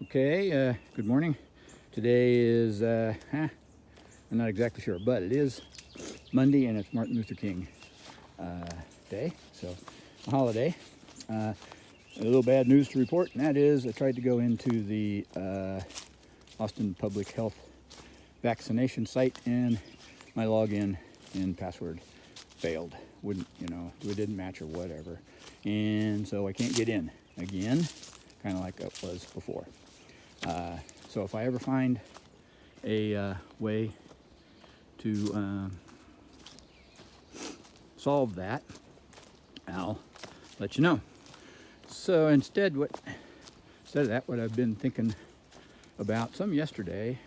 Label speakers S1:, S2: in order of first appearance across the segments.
S1: Okay, good morning. Today is, I'm not exactly sure, but it is Monday and it's Martin Luther King Day, so a holiday. A little bad news to report, and that is I tried to go into the Austin Public Health vaccination site and my login and password failed. Wouldn't, it didn't match or whatever. And so I can't get in again, kind of like it was before. So if I ever find a way to solve that, I'll let you know. So instead of that, what I've been thinking about some yesterday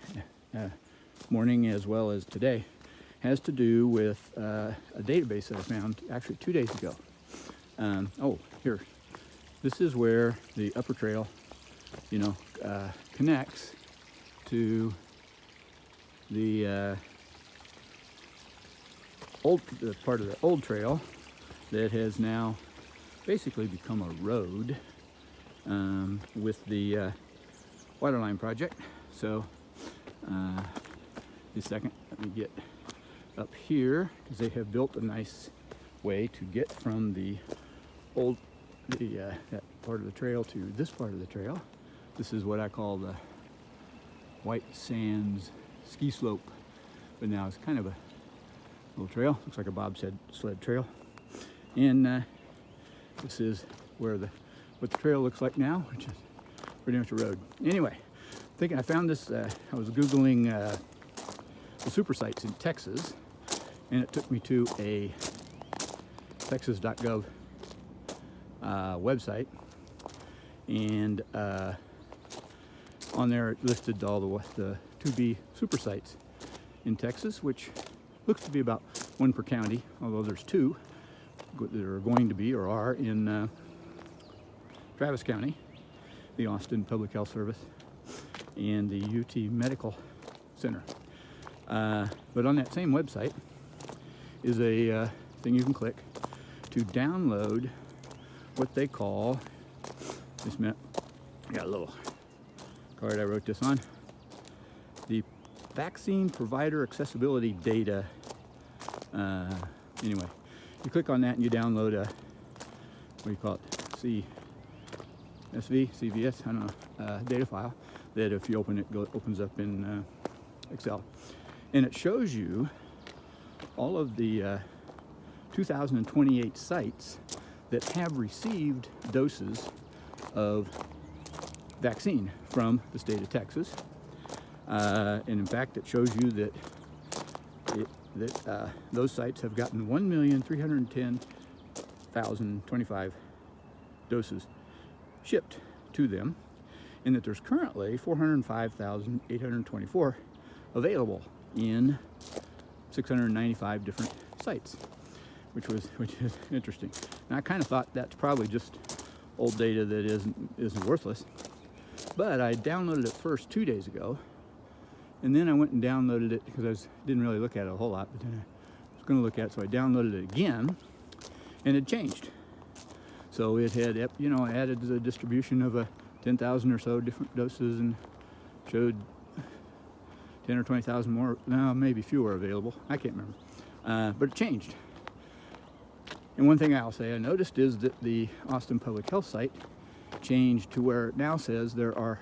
S1: morning as well as today has to do with a database that I found actually 2 days ago. Here. This is where the upper trail, connects to the part of the old trail that has now basically become a road with the Waterline project. So, a second, let me get up here because they have built a nice way to get from that part of the trail to this part of the trail. This is what I call the White Sands ski slope, but now it's kind of a little trail. Looks like a bobsled trail, and this is what the trail looks like now, which is pretty much a road. Anyway, I found this. I was googling the super sites in Texas, and it took me to a texas.gov website, and on there it listed all the to-be super sites in Texas, which looks to be about one per county, although there's two that are going to be or are in Travis County, the Austin Public Health Service, and the UT Medical Center. But on that same website is a thing you can click to download what they call, I got a little card I wrote this on, the Vaccine Provider Accessibility Data. Anyway, you click on that and you download CVS, I don't know, data file that if you open it, opens up in Excel. And it shows you all of the 2028 sites that have received doses of vaccine from the state of Texas. And in fact, it shows you that those sites have gotten 1,310,025 doses shipped to them, and that there's currently 405,824 available in 695 different sites, which is interesting. And I kind of thought that's probably just old data that isn't worthless. But I downloaded it first 2 days ago, and then I went and downloaded it because I didn't really look at it a whole lot, but then I was going to look at it, so I downloaded it again, and it changed. So it had, added the distribution of 10,000 or so different doses and showed 10 or 20,000 more, now maybe fewer available. I can't remember, but it changed. And one thing I'll say I noticed is that the Austin Public Health site changed to where it now says there are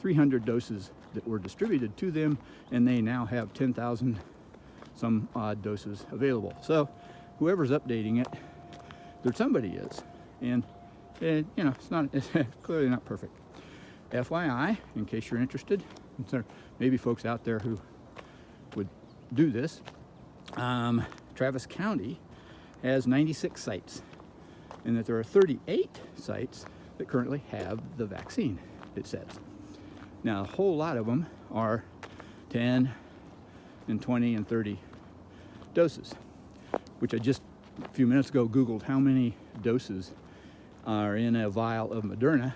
S1: 300 doses that were distributed to them, and they now have 10,000 some odd doses available. So whoever's updating it, there somebody is, and it's clearly not perfect. FYI, in case you're interested, there may be folks out there who would do this. Travis County has 96 sites, and that there are 38 sites that currently have the vaccine, it says. Now, a whole lot of them are 10 and 20 and 30 doses, which I just a few minutes ago Googled how many doses are in a vial of Moderna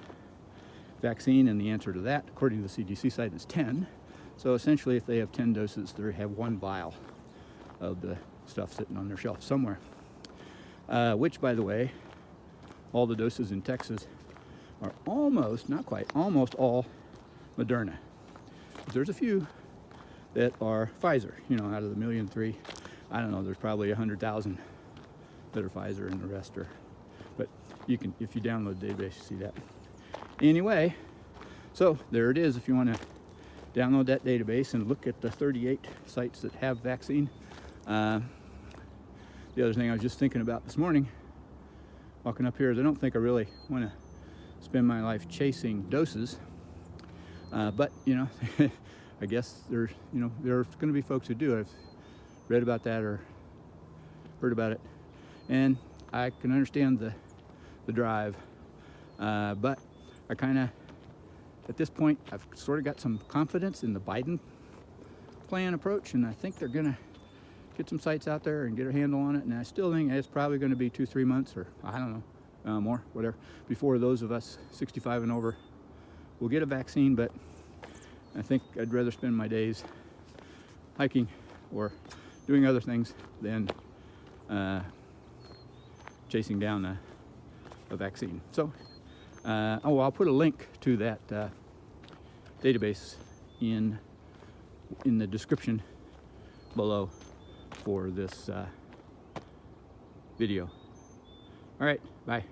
S1: vaccine, and the answer to that, according to the CDC site, is 10. So essentially, if they have 10 doses, they have one vial of the stuff sitting on their shelf somewhere. Which, by the way, all the doses in Texas are almost, not quite, almost all Moderna. But there's a few that are Pfizer. You know, out of the 1.3 million, I don't know. There's probably 100,000 that are Pfizer, and the rest are. But you can, if you download the database, you see that. Anyway, so there it is. If you want to download that database and look at the 38 sites that have vaccine. The other thing I was just thinking about this morning, walking up here, is I don't think I really want to spend my life chasing doses. But you know, I guess there's going to be folks who do. I've read about that or heard about it, and I can understand the drive. But I kind of, at this point, I've sort of got some confidence in the Biden plan approach, and I think they're going to get some sites out there and get a handle on it. And I still think it's probably going to be 2-3 months, or I don't know, more, whatever, before those of us 65 and over will get a vaccine. But I think I'd rather spend my days hiking or doing other things than chasing down a vaccine. So, I'll put a link to that database in the description below for this video. All right, bye.